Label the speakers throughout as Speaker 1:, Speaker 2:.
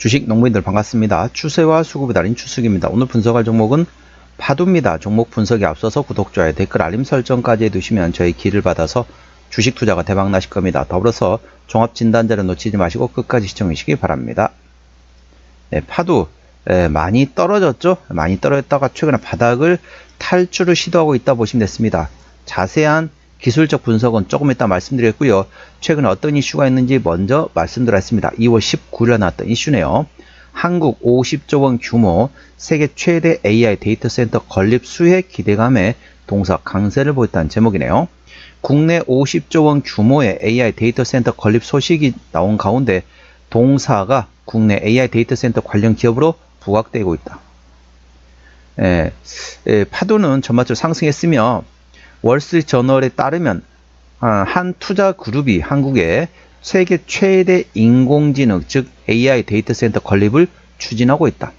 Speaker 1: 주식 농부인들 반갑습니다. 추세와 수급이 달인 추석입니다. 오늘 분석할 종목은 파도입니다. 종목 분석에 앞서서 구독, 좋아요, 댓글, 알림 설정까지 해두시면 저희 기를 받아서 주식 투자가 대박 나실 겁니다. 더불어서 종합 진단자를 놓치지 마시고 끝까지 시청해 주시기 바랍니다. 네, 파도 많이 떨어졌죠? 많이 떨어졌다가 최근에 바닥을 탈출을 시도하고 있다 보시면 됐습니다. 자세한 기술적 분석은 조금 이따 말씀드렸고요. 최근에 어떤 이슈가 있는지 먼저 말씀드렸습니다. 2월 19일에 나왔던 이슈네요. 한국 50조 원 규모 세계 최대 AI 데이터 센터 건립 수혜 기대감에 동사 강세를 보였다는 제목이네요. 국내 50조 원 규모의 AI 데이터 센터 건립 소식이 나온 가운데 동사가 국내 AI 데이터 센터 관련 기업으로 부각되고 있다. 파도는 전반적으로 상승했으며 월스트리트 저널에 따르면 한 투자 그룹이 한국의 세계 최대 인공지능 즉 AI 데이터 센터 건립을 추진하고 있다.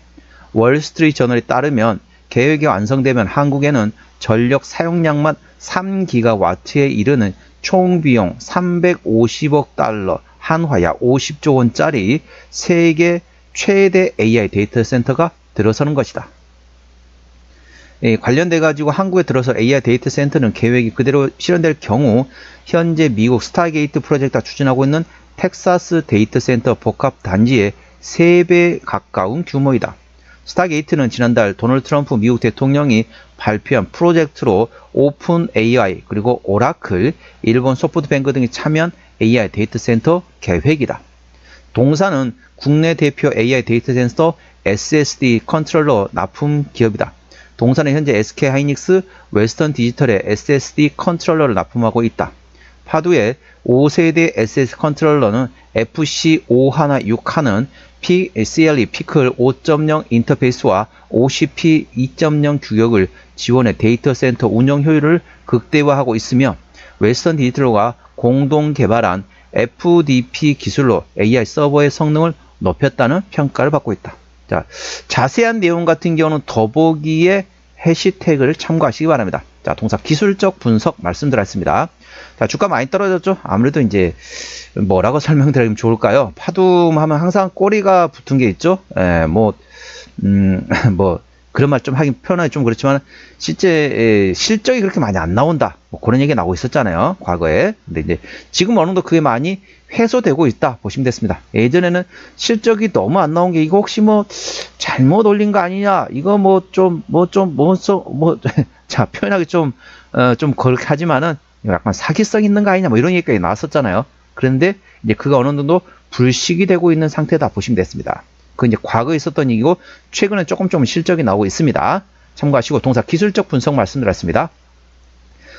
Speaker 1: 월스트리트 저널에 따르면 계획이 완성되면 한국에는 전력 사용량만 3기가와트에 이르는 총 비용 350억 달러 한화 약 50조 원짜리 세계 최대 AI 데이터 센터가 들어서는 것이다. 관련돼 가지고 한국에 들어서 AI 데이터 센터는 계획이 그대로 실현될 경우 현재 미국 스타게이트 프로젝트가 추진하고 있는 텍사스 데이터 센터 복합 단지의 3배 가까운 규모이다. 스타게이트는 지난달 도널드 트럼프 미국 대통령이 발표한 프로젝트로 오픈 AI 그리고 오라클, 일본 소프트뱅크 등이 참여한 AI 데이터 센터 계획이다. 동사는 국내 대표 AI 데이터 센터 SSD 컨트롤러 납품 기업이다. 동사는 현재 SK하이닉스, 웨스턴 디지털의 SSD 컨트롤러를 납품하고 있다. 파도의 5세대 SSD 컨트롤러는 FC516하는 CLE 피클 5.0 인터페이스와 OCP 2.0 규격을 지원해 데이터 센터 운영 효율을 극대화하고 있으며 웨스턴 디지털과 공동 개발한 FDP 기술로 AI 서버의 성능을 높였다는 평가를 받고 있다. 자, 자세한 내용 같은 경우는 더보기에 해시태그를 참고하시기 바랍니다. 자, 동사 기술적 분석 말씀드렸습니다. 자, 주가 많이 떨어졌죠? 아무래도 이제 뭐라고 설명드리면 좋을까요? 파도하면 항상 꼬리가 붙은 게 있죠? 그런 말 좀 하긴 표현하기 좀 그렇지만 실적이 그렇게 많이 안 나온다. 뭐 그런 얘기 나오고 있었잖아요. 과거에. 근데 이제 지금 어느 정도 그게 많이 해소되고 있다 보시면 됐습니다. 예전에는 실적이 너무 안 나온 게 이거 혹시 뭐 잘못 올린 거 아니냐? 이거 자, 표현하기 좀 그렇게 하지만은 약간 사기성 있는 거 아니냐? 뭐 이런 얘기까지 나왔었잖아요. 그런데 이제 그가 어느 정도 불식이 되고 있는 상태다 보시면 됐습니다. 그 이제 과거에 있었던 얘기고 최근에 조금 실적이 나오고 있습니다. 참고하시고 동사 기술적 분석 말씀드렸습니다.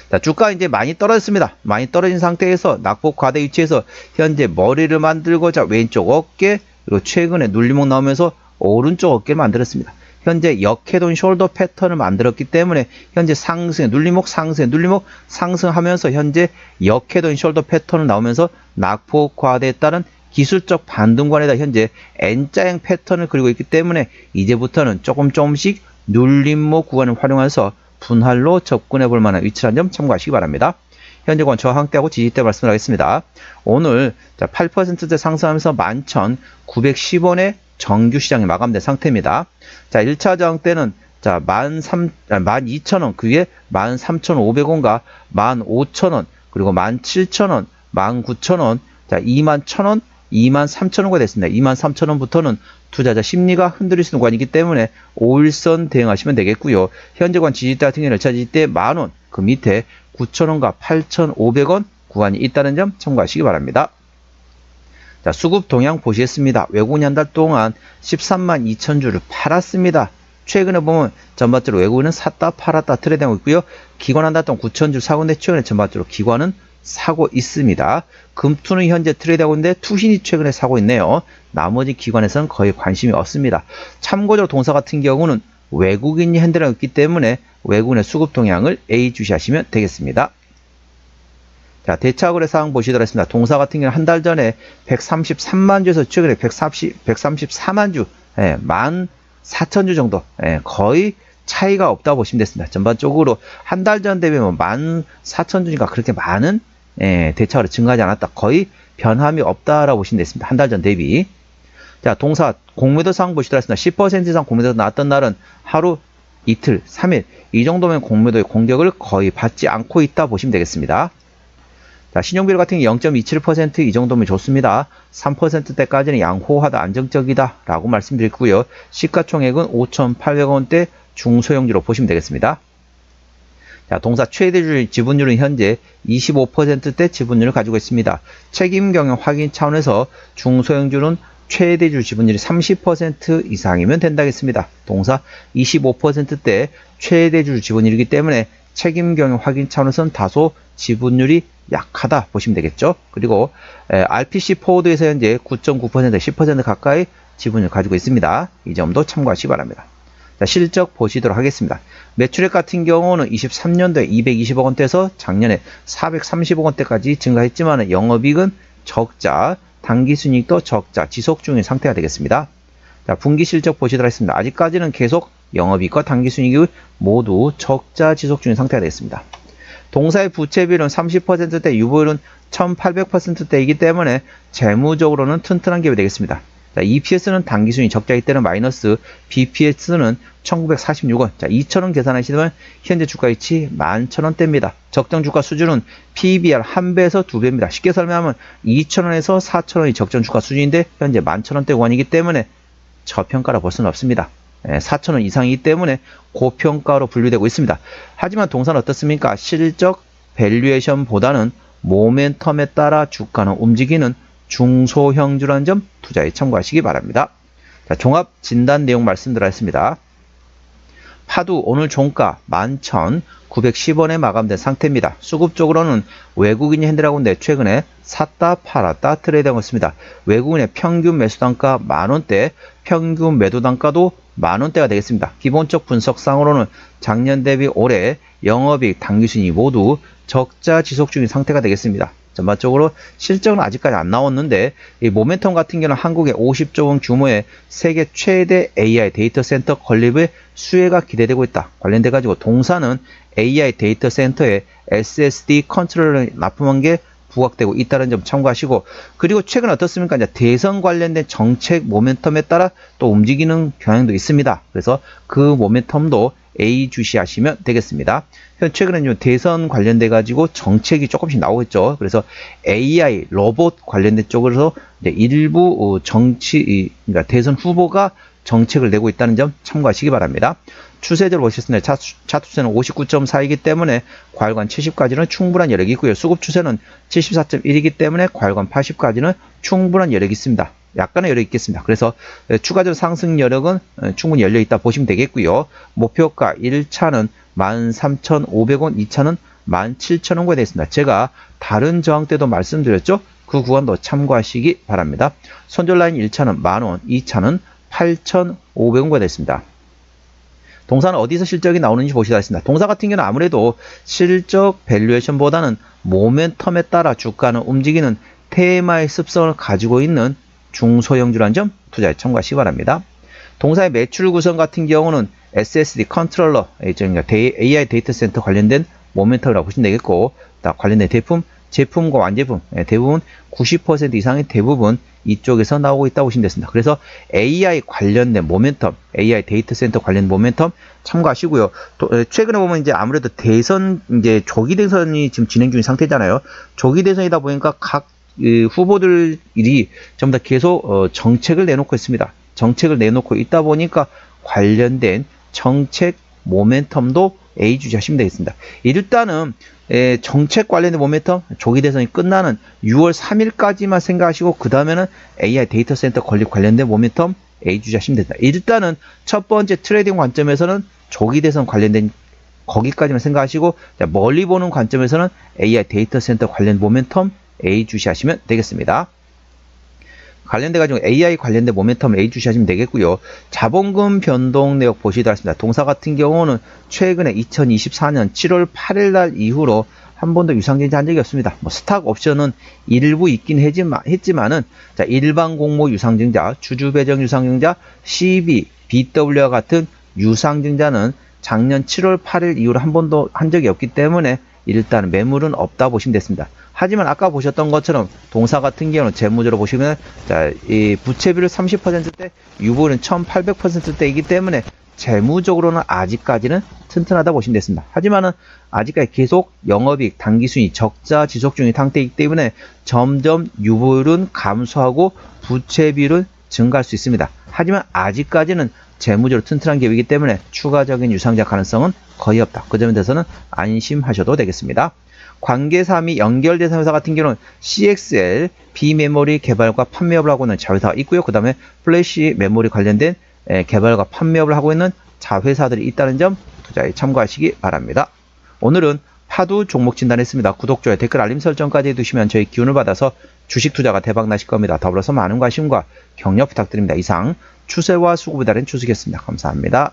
Speaker 1: 자, 주가 이제 많이 떨어졌습니다. 많이 떨어진 상태에서 낙폭 과대 위치에서 현재 머리를 만들고자 왼쪽 어깨 그리고 최근에 눌림목 나오면서 오른쪽 어깨를 만들었습니다. 현재 역헤드온 숄더 패턴을 만들었기 때문에 현재 상승, 눌림목, 상승, 눌림목, 상승하면서 현재 역헤드온 숄더 패턴을 나오면서 낙폭 과대에 따른 기술적 반등권에다 현재 N자형 패턴을 그리고 있기 때문에 이제부터는 조금씩 눌림목 구간을 활용해서 분할로 접근해 볼 만한 위치라는 점 참고하시기 바랍니다. 현재권 저항대하고 지지대 말씀하겠습니다. 오늘 8%대 상승하면서 11,910원의 정규 시장이 마감된 상태입니다. 자, 1차 저항대는 12,000원, 그 위에 13,500원과 15,000원, 그리고 17,000원, 19,000원, 자, 21,000원, 23,000원가 됐습니다. 23,000원부터는 투자자 심리가 흔들릴 수 있는 구간이기 때문에 5일선 대응하시면 되겠고요. 현재권 지지대 같은 경우는 1차 지지대 만원, 그 밑에 9,000원과 8,500원 구간이 있다는 점 참고하시기 바랍니다. 자, 수급 동향 보시겠습니다. 외국인이 한 달 동안 13만 2천 주를 팔았습니다. 최근에 보면 전반적으로 외국인은 샀다 팔았다 트레이드하고 있고요. 기관 한 달 동안 9천 주 사고 있는데 최근에 전반적으로 기관은 사고 있습니다. 금투는 현재 트레이드하고 있는데 투신이 최근에 사고 있네요. 나머지 기관에서는 거의 관심이 없습니다. 참고적으로 동사 같은 경우는 외국인이 핸들하고 있기 때문에 외국인의 수급 동향을 예의주시하시면 되겠습니다. 자, 대차거래 사항 보시도록 하겠습니다. 동사 같은 경우는 한 달 전에 133만 주에서 최근에 134만 주, 14,000주 정도, 거의 차이가 없다 보시면 됐습니다. 전반적으로 한 달 전 대비 14,000주니까 그렇게 많은 대차거래 증가하지 않았다. 거의 변함이 없다라고 보시면 됐습니다. 한 달 전 대비. 자, 동사 공매도 상황 보시도록 하겠습니다. 10% 이상 공매도가 나왔던 날은 하루, 이틀, 3일 이 정도면 공매도의 공격을 거의 받지 않고 있다 보시면 되겠습니다. 자, 신용비율 같은 경우 0.27% 이 정도면 좋습니다. 3%대까지는 양호하다, 안정적이다 라고 말씀드렸고요. 시가총액은 5,800원대 중소형주로 보시면 되겠습니다. 자, 동사 최대 지분율은 현재 25%대 지분율을 가지고 있습니다. 책임 경영 확인 차원에서 중소형주는 최대주 지분율이 30% 이상이면 된다겠습니다. 동사 25%대 최대주 지분율이기 때문에 책임 경영 확인 차원에서는 다소 지분율이 약하다 보시면 되겠죠. 그리고 RPC 포워드에서 현재 9.9%, 10% 가까이 지분을 가지고 있습니다. 이 점도 참고하시기 바랍니다. 자, 실적 보시도록 하겠습니다. 매출액 같은 경우는 23년도에 220억 원대에서 작년에 430억 원대까지 증가했지만 영업이익은 적자, 당기순이익도 적자, 지속 중인 상태가 되겠습니다. 자, 분기 실적 보시도록 하겠습니다. 아직까지는 계속 영업이익과 당기순이익이 모두 적자, 지속 중인 상태가 되겠습니다. 동사의 부채비율은 30%대, 유보율은 1800%대이기 때문에 재무적으로는 튼튼한 기업이 되겠습니다. 자, EPS는 당기순이 적자이기 때문에 마이너스, BPS는 1946원. 자, 2,000원 계산하시면 현재 주가 위치 11,000원대입니다. 적정 주가 수준은 PBR 1배에서 2배입니다. 쉽게 설명하면 2,000원에서 4,000원이 적정 주가 수준인데 현재 11,000원대 구간이기 때문에 저평가라 볼 수는 없습니다. 4,000원 이상이기 때문에 고평가로 분류되고 있습니다. 하지만 동사는 어떻습니까? 실적 밸류에이션보다는 모멘텀에 따라 주가는 움직이는 중소형주라는 점 투자에 참고하시기 바랍니다. 자, 종합 진단 내용 말씀드리겠습니다. 파두 오늘 종가 11,910원에 마감된 상태입니다. 수급적으로는 외국인이 핸들하고 있는데 최근에 샀다 팔았다 트레이드하고 있습니다. 외국인의 평균 매수 단가 만원대, 평균 매도 단가도 만원대가 되겠습니다. 기본적 분석상으로는 작년 대비 올해 영업이익, 당기순이익 모두 적자 지속 중인 상태가 되겠습니다. 전반적으로 실적은 아직까지 안 나왔는데 이 모멘텀 같은 경우는 한국의 50조 원 규모의 세계 최대 AI 데이터 센터 건립의 수혜가 기대되고 있다. 관련돼 가지고 동사는 AI 데이터 센터에 SSD 컨트롤러를 납품한 게 부각되고 있다는 점 참고하시고, 그리고 최근 어떻습니까? 이제 대선 관련된 정책 모멘텀에 따라 또 움직이는 경향도 있습니다. 그래서 그 모멘텀도 A 주시하시면 되겠습니다. 최근에 대선 관련돼 가지고 정책이 조금씩 나오겠죠. 그래서 AI 로봇 관련된 쪽으로서 이제 일부 그러니까 대선 후보가 정책을 내고 있다는 점 참고하시기 바랍니다. 추세대로 보셨습니다. 차트 추세는 59.4이기 때문에 과열관 70까지는 충분한 여력이 있고요. 수급 추세는 74.1이기 때문에 과열관 80까지는 충분한 여력이 있습니다. 약간의 여력이 있겠습니다. 그래서 추가적 상승 여력은 충분히 열려있다 보시면 되겠고요. 목표가 1차는 13,500원, 2차는 17,000원까지 되어 있습니다. 제가 다른 저항 때도 말씀드렸죠. 그 구간도 참고하시기 바랍니다. 손절 라인 1차는 만원, 2차는 8,500원까지 되어 있습니다. 동사는 어디서 실적이 나오는지 보시도록 하겠습니다. 동사 같은 경우는 아무래도 실적 밸류에이션보다는 모멘텀에 따라 주가는 움직이는 테마의 습성을 가지고 있는 중소형주라는 점 투자에 참고하시기 바랍니다. 동사의 매출 구성 같은 경우는 SSD 컨트롤러, AI 데이터 센터 관련된 모멘텀이라고 보시면 되겠고, 관련된 제품과 완제품 대부분 90% 이상의 대부분 이쪽에서 나오고 있다고 보시면 되겠습니다. 그래서 AI 관련된 모멘텀, AI 데이터 센터 관련 모멘텀 참고하시고요. 또 최근에 보면 이제 아무래도 대선 이제 조기 대선이 지금 진행 중인 상태잖아요. 조기 대선이다 보니까 각 후보들이 전부 다 계속 정책을 내놓고 있습니다. 정책을 내놓고 있다 보니까 관련된 정책 모멘텀도 A 주시하시면 되겠습니다. 일단은 정책 관련된 모멘텀 조기 대선이 끝나는 6월 3일까지만 생각하시고 그 다음에는 AI 데이터 센터 건립 관련된 모멘텀 A 주시하시면 됩니다. 일단은 첫 번째 트레이딩 관점에서는 조기 대선 관련된 거기까지만 생각하시고, 멀리 보는 관점에서는 AI 데이터 센터 관련 모멘텀 A 주시하시면 되겠습니다. 관련돼 가지고 AI 관련된 모멘텀 A 주시하시면 되겠고요. 자본금 변동 내역 보시도록 하겠습니다. 동사 같은 경우는 최근에 2024년 7월 8일 날 이후로 한 번도 유상증자 한 적이 없습니다. 스탁 옵션은 일부 있긴 했지만은 일반 공모 유상증자, 주주 배정 유상증자, CB, BW와 같은 유상증자는 작년 7월 8일 이후로 한 번도 한 적이 없기 때문에 일단 매물은 없다 보시면 됐습니다. 하지만 아까 보셨던 것처럼 동사 같은 경우는 재무제로 보시면 자, 이 부채비율 30%대 유보율은 1800%대이기 때문에 재무적으로는 아직까지는 튼튼하다 보시면 됐습니다. 하지만은 아직까지 계속 영업이익, 당기순이, 적자 지속 중인 상태이기 때문에 점점 유보율은 감소하고 부채비율은 증가할 수 있습니다. 하지만 아직까지는 재무적으로 튼튼한 기업이기 때문에 추가적인 유상자 가능성은 거의 없다. 그 점에 대해서는 안심하셔도 되겠습니다. 관계사 및 연결대상 회사 같은 경우는 CXL, 비메모리 개발과 판매업을 하고 있는 자회사가 있고요. 그 다음에 플래시 메모리 관련된 개발과 판매업을 하고 있는 자회사들이 있다는 점 투자에 참고하시기 바랍니다. 오늘은 파도 종목 진단했습니다. 구독, 좋아요, 댓글, 알림 설정까지 해두시면 저희 기운을 받아서 주식 투자가 대박 나실 겁니다. 더불어서 많은 관심과 격려 부탁드립니다. 이상 추세와 수급에 따른 추석이었습니다. 감사합니다.